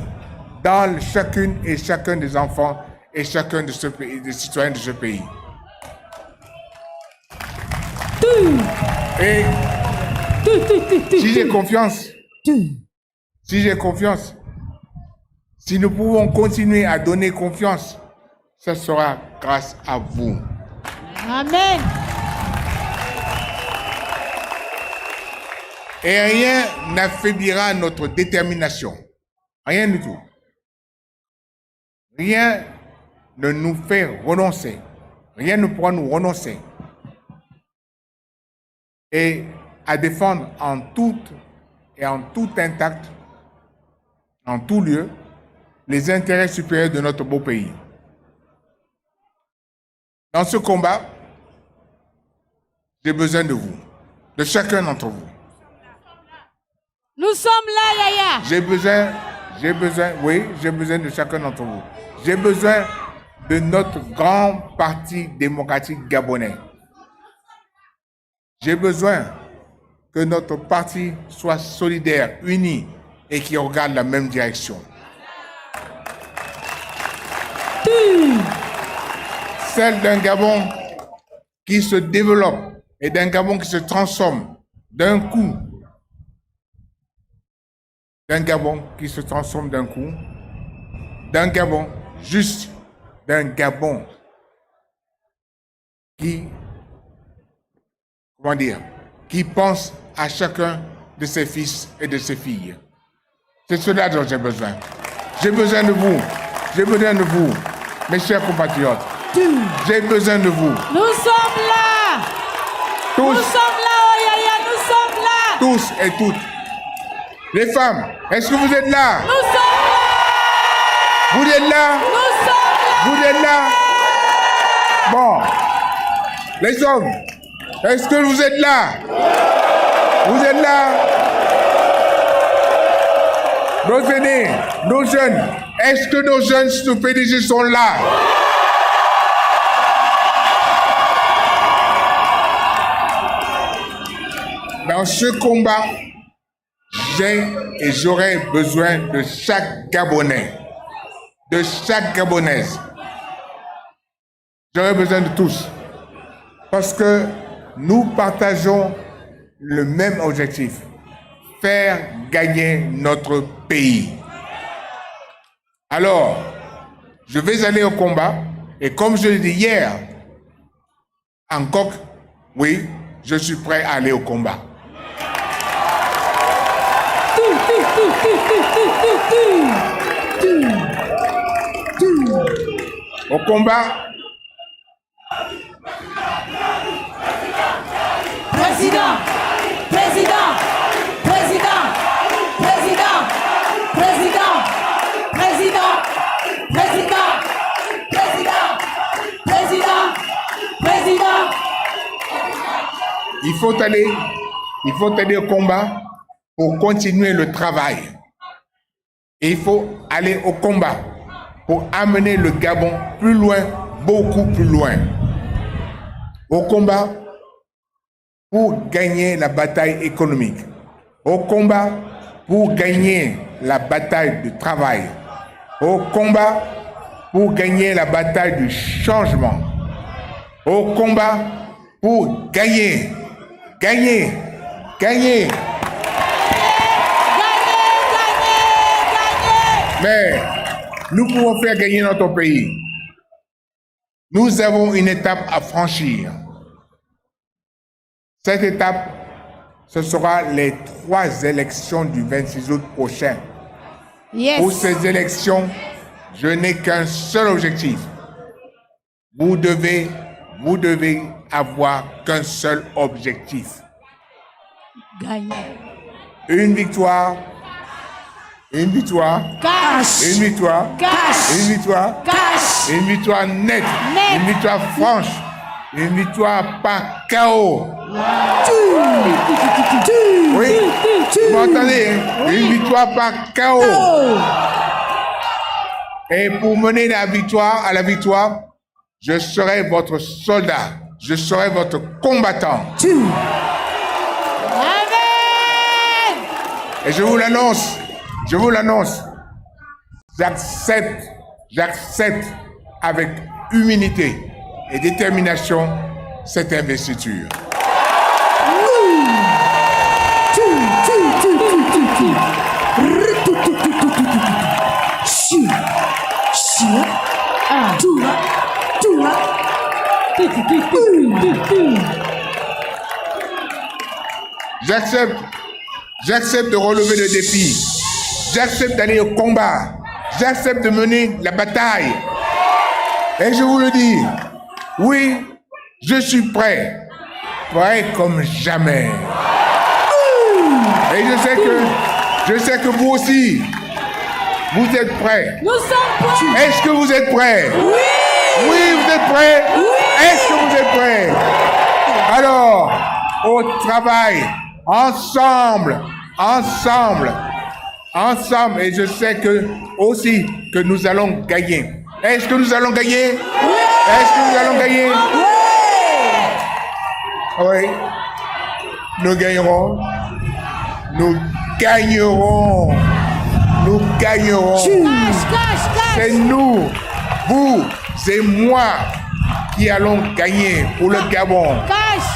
dans chacune et chacun des enfants et chacun de ce pays, des citoyens de ce pays. Et si j'ai confiance, si nous pouvons continuer à donner confiance, ce sera grâce à vous. Amen. Et rien n'affaiblira notre détermination. Rien du tout. Rien ne nous fait renoncer. Rien ne pourra nous renoncer. Et à défendre en tout intact, en tout lieu, les intérêts supérieurs de notre beau pays. Dans ce combat, j'ai besoin de vous, de chacun d'entre vous. Nous sommes là, Yaya. J'ai besoin de chacun d'entre vous. J'ai besoin de notre grand parti démocratique gabonais. J'ai besoin que notre parti soit solidaire, uni et qui regarde la même direction. Celle d'un Gabon qui se développe et d'un Gabon qui se transforme d'un coup. D'un Gabon qui se transforme d'un coup. D'un Gabon juste. D'un Gabon qui, qui pense à chacun de ses fils et de ses filles. C'est cela dont j'ai besoin. J'ai besoin de vous. J'ai besoin de vous, mes chers compatriotes. J'ai besoin de vous. Nous sommes là. Tous. Nous sommes là, oh Yaya, nous sommes là. Tous et toutes. Les femmes, est-ce que vous êtes là? Nous sommes là. Vous êtes là? Nous sommes là. Vous êtes là? Bon. Les hommes, est-ce que vous êtes là? Vous êtes là? Nos aînés, nos jeunes, est-ce que nos jeunes sous PDG sont là? Dans ce combat, j'ai et j'aurai besoin de chaque Gabonais, de chaque Gabonaise. J'aurai besoin de tous. Parce que nous partageons le même objectif. Faire gagner notre pays. Alors, je vais aller au combat. Et comme je l'ai dit hier, en coq, oui, je suis prêt à aller au combat. Au combat. Président, président, président, président, président, président, président, président, président, président. Il faut aller au combat pour continuer le travail. Et il faut aller au combat pour amener le Gabon plus loin, beaucoup plus loin. Au combat pour gagner la bataille économique. Au combat pour gagner la bataille du travail. Au combat pour gagner la bataille du changement. Au combat pour gagner. Mais nous pouvons faire gagner notre pays. Nous avons une étape à franchir. Cette étape, ce sera les 3 élections du 26 août prochain. Yes. Pour ces élections, je n'ai qu'un seul objectif. Vous devez avoir qu'un seul objectif. Gagner. Une victoire. Cash. Une victoire. Cash. Une victoire. Cash. Une victoire nette. Une victoire franche. Une victoire par chaos. Oui, vous m'entendez, hein? Une victoire par chaos. Et pour mener la victoire à la victoire, je serai votre soldat. Je serai votre combattant. Amen. Et je vous l'annonce. J'accepte avec humilité et détermination cette investiture. J'accepte de relever le défi. J'accepte d'aller au combat. J'accepte de mener la bataille. Et je vous le dis, oui, je suis prêt. Prêt comme jamais. Et je sais que vous aussi, vous êtes prêts. Nous sommes prêts. Est-ce que vous êtes prêts? Oui. Oui, vous êtes prêts? Oui. Est-ce que vous êtes prêts? Alors, au travail, ensemble, et je sais que aussi que nous allons gagner. Est-ce que nous allons gagner? Oui. Est-ce que nous allons gagner? Oui. Oui. Nous gagnerons. Nous gagnerons. Nous gagnerons. Cash. C'est nous, vous et moi qui allons gagner pour le Gabon. Cash.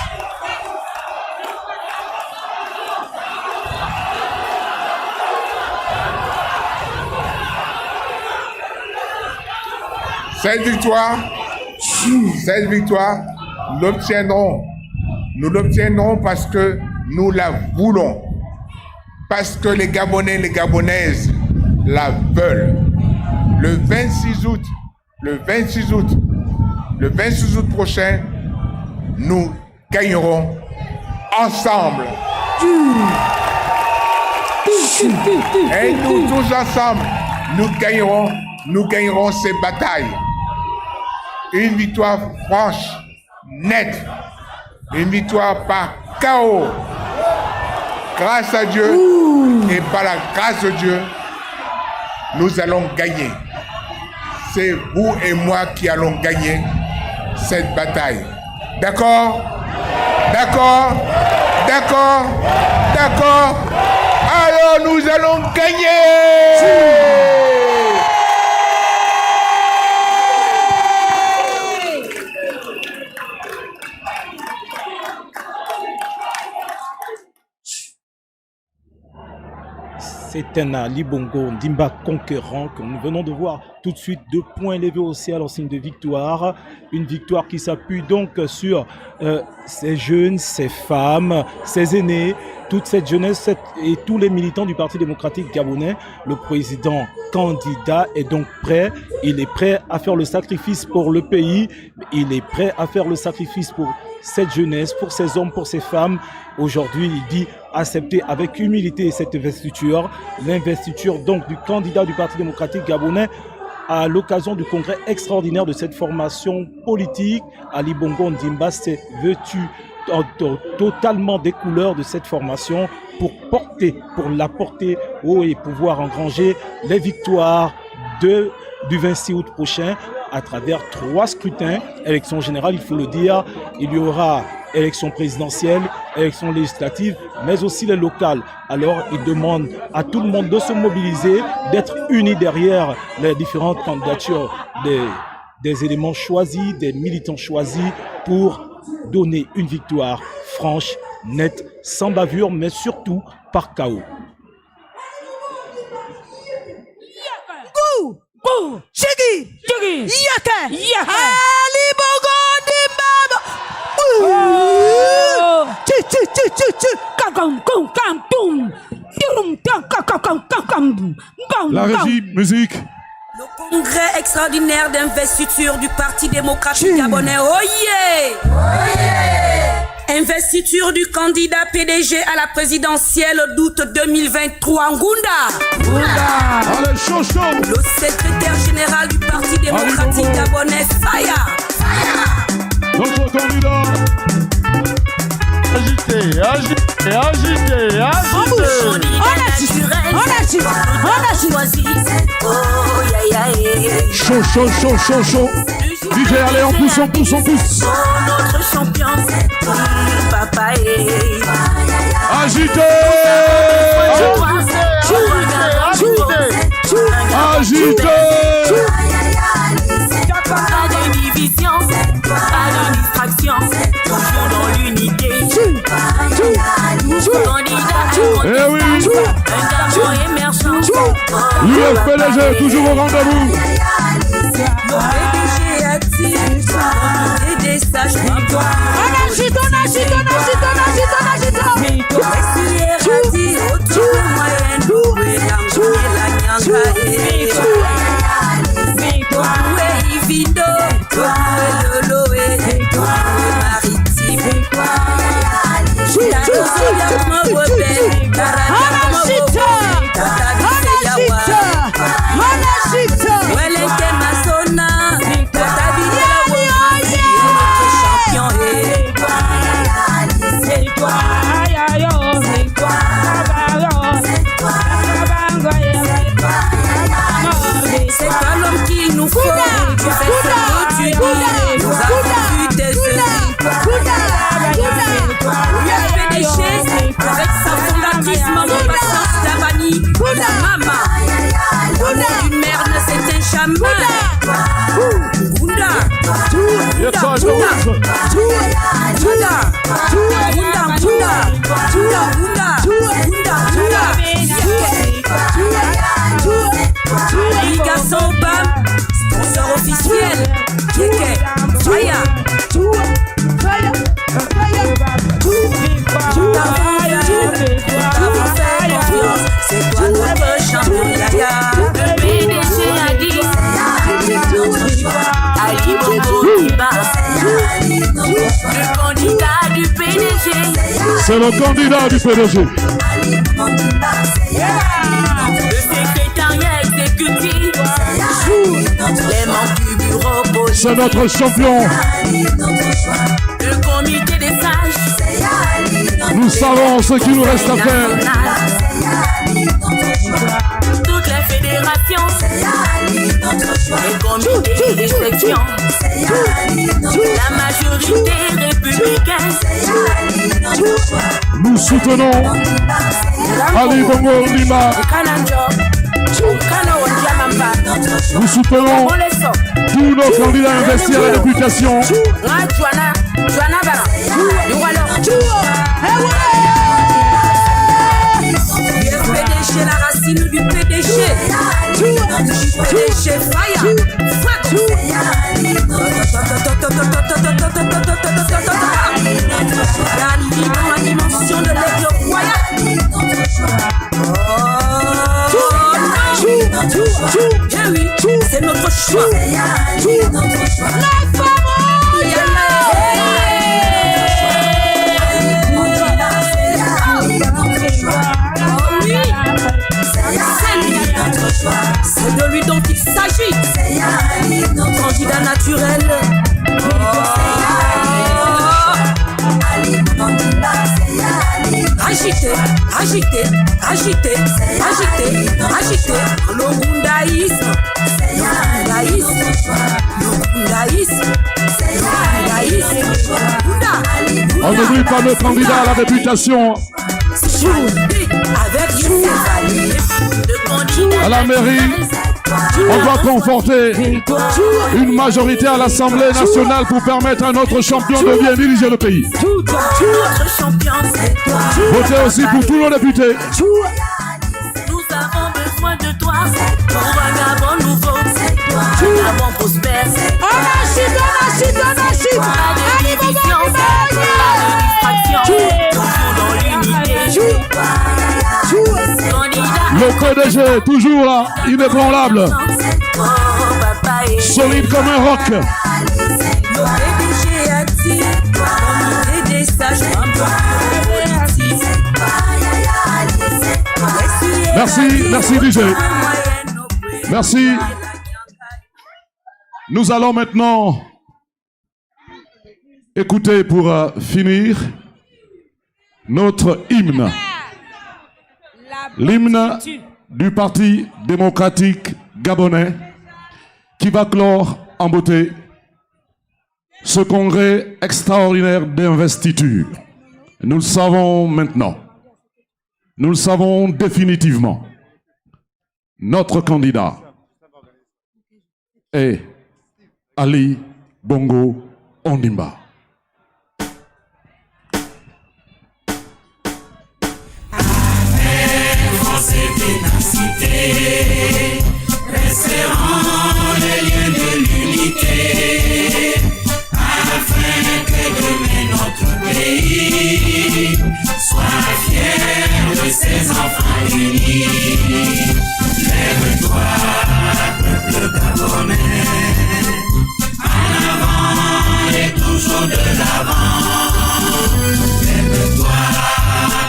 Cette victoire, nous l'obtiendrons parce que nous la voulons, parce que les Gabonais, les Gabonaises la veulent. Le 26 août prochain, nous gagnerons ensemble. Et nous tous ensemble, nous gagnerons ces batailles. Une victoire franche, nette, une victoire par chaos. Grâce à Dieu et par la grâce de Dieu, nous allons gagner. C'est vous et moi qui allons gagner cette bataille. D'accord? Alors nous allons gagner! C'est un Ali Bongo Ndimba conquérant que nous venons de voir tout de suite, 2 points levés au ciel en signe de victoire. Une victoire qui s'appuie donc sur ces jeunes, ces femmes, ces aînés, toute cette jeunesse et tous les militants du Parti démocratique gabonais. Le président candidat est donc prêt. Il est prêt à faire le sacrifice pour le pays. Il est prêt à faire le sacrifice pour cette jeunesse, pour ces hommes, pour ces femmes. Aujourd'hui, il dit accepter avec humilité cette investiture, l'investiture donc du candidat du Parti démocratique gabonais à l'occasion du congrès extraordinaire de cette formation politique. Ali Bongo Ndimba s'est vêtu totalement des couleurs de cette formation pour la porter haut et pouvoir engranger les victoires du 26 août prochain à travers 3 scrutins, élection générale, il faut le dire. Il y aura élection présidentielle, élection législative, mais aussi les locales. Alors, il demande à tout le monde de se mobiliser, d'être unis derrière les différentes candidatures des éléments choisis, des militants choisis pour donner une victoire franche, nette, sans bavure, mais surtout par chaos. Chigi, Yaka, Ali Bogo Dimbaba. La régie, musique. Le congrès extraordinaire d'investiture du Parti démocratique gabonais. Oh yeah! Investiture du candidat PDG à la présidentielle d'août 2023, Ngunda. Allez, chaud, chaud. Le secrétaire général du Parti démocratique gabonais, Faya. Notre candidat. Agitez. Chaud. DJ, allez, on pousse. Notre champion, papa Agitez. Pas de division, pas de distraction, toujours dans l'unité. Candidat Eh oui. un garçon émergent. UFPDG, toujours au rendez-vous. Le PDG actif, et des sages victoires. Avec sa fondatrice Maman Patience Davani, Mama, une mère ne s'éteint jamais. Gunda, Liga Sobam, sponsor officiel, Keke, Faya. C'est toi notre champion, Yaya. Le PDG a dit Ali Bongo Diba. Le candidat du PDG. C'est le candidat du PDG. Le secrétariat exécutif. Les membres du bureau politique. C'est notre champion. Le comité des sages. Nous savons ce qu'il nous reste à faire. Toutes les fédérations, les comités des sections, la majorité républicaine. Nous soutenons Ali Bongo Ondimba. Nous soutenons tous nos candidats à investir la réputation. PDG, la racine du PDG. PDG Faya. La dimension de l'aigle royal. Eh oui, c'est notre choix. C'est de lui dont il s'agit. Candidat naturel. agité, agité, agité, agité, agité. Le gundaïsme, On n'oublie pas nos candidats à la députation. À la mairie, on doit conforter une majorité à l'Assemblée nationale pour permettre à notre champion de bien diriger le pays. Votez aussi pour tous nos députés. Nous avons besoin de toi pour un Gabon nouveau, un Gabon prospère. Le PDG, toujours là, inébranlable, solide comme un roc. Merci, merci DJ. Merci. Nous allons maintenant écouter pour finir notre hymne. L'hymne du Parti démocratique gabonais qui va clore en beauté ce congrès extraordinaire d'investiture. Nous le savons maintenant. Nous le savons définitivement. Notre candidat est Ali Bongo Ondimba. Resserrons les liens de l'unité, afin que demain notre pays soit fier de ses enfants unis. Lève-toi, peuple gabonais, en avant et toujours de l'avant. Lève-toi,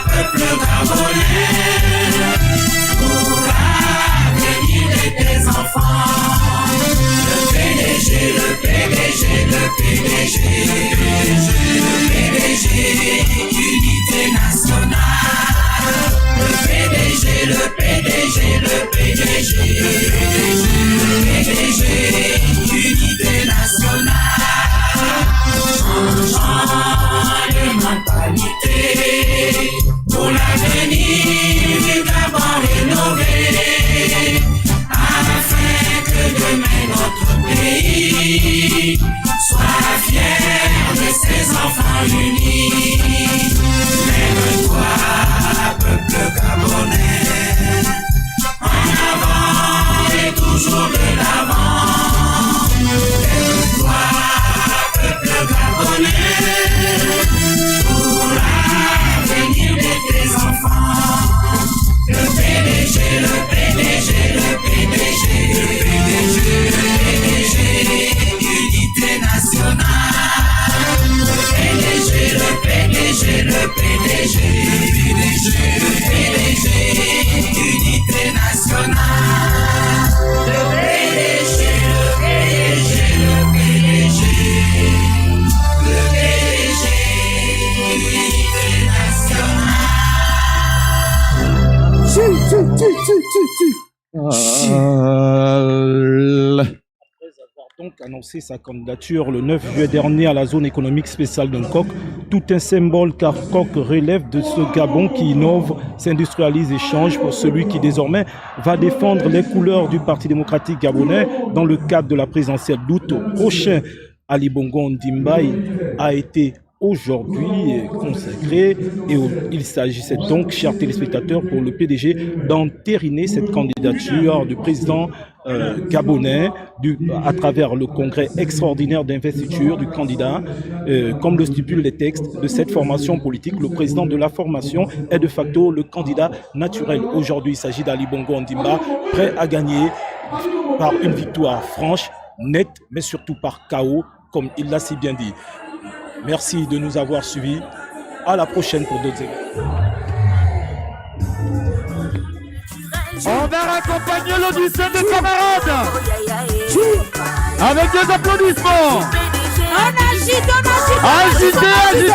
peuple gabonais, pour l'avenir de tes enfants. Le PDG, le PDG, le PDG, le PDG, unité nationale. Le PDG, le PDG, le PDG, le PDG, unité nationale. Changeant de mentalité pour l'avenir du Gabon rénové, afin que demain notre pays soit fier de ses enfants unis. Lève-toi, peuple gabonais, en avant et toujours de l'avant. Lève-toi, peuple gabonais, pour l'avenir de tes enfants. Le PDG, le PDG, le PDG, le PDG, le PDG, unité nationale. Le PDG, le PDG, le PDG, le PDG, unité nationale. Le PDG, le PDG, le PDG, le PDG, unité nationale. Après avoir donc annoncé sa candidature le 9 juillet dernier à la zone économique spéciale d'un coq, tout un symbole car coq relève de ce Gabon qui innove, s'industrialise et change pour celui qui désormais va défendre les couleurs du Parti démocratique gabonais dans le cadre de la présidentielle d'août prochain. Ali Bongo Ondimba a été aujourd'hui consacré et il s'agissait donc, chers téléspectateurs, pour le PDG d'entériner cette candidature du président gabonais à travers le congrès extraordinaire d'investiture du candidat. Comme le stipulent les textes de cette formation politique, le président de la formation est de facto le candidat naturel. Aujourd'hui, il s'agit d'Ali Bongo Ondimba, prêt à gagner par une victoire franche, nette, mais surtout par KO, comme il l'a si bien dit. Merci de nous avoir suivis. À la prochaine pour d'autres événements. On va accompagner l'audition des camarades avec des applaudissements. On agite, on agite. Agitez, agitez.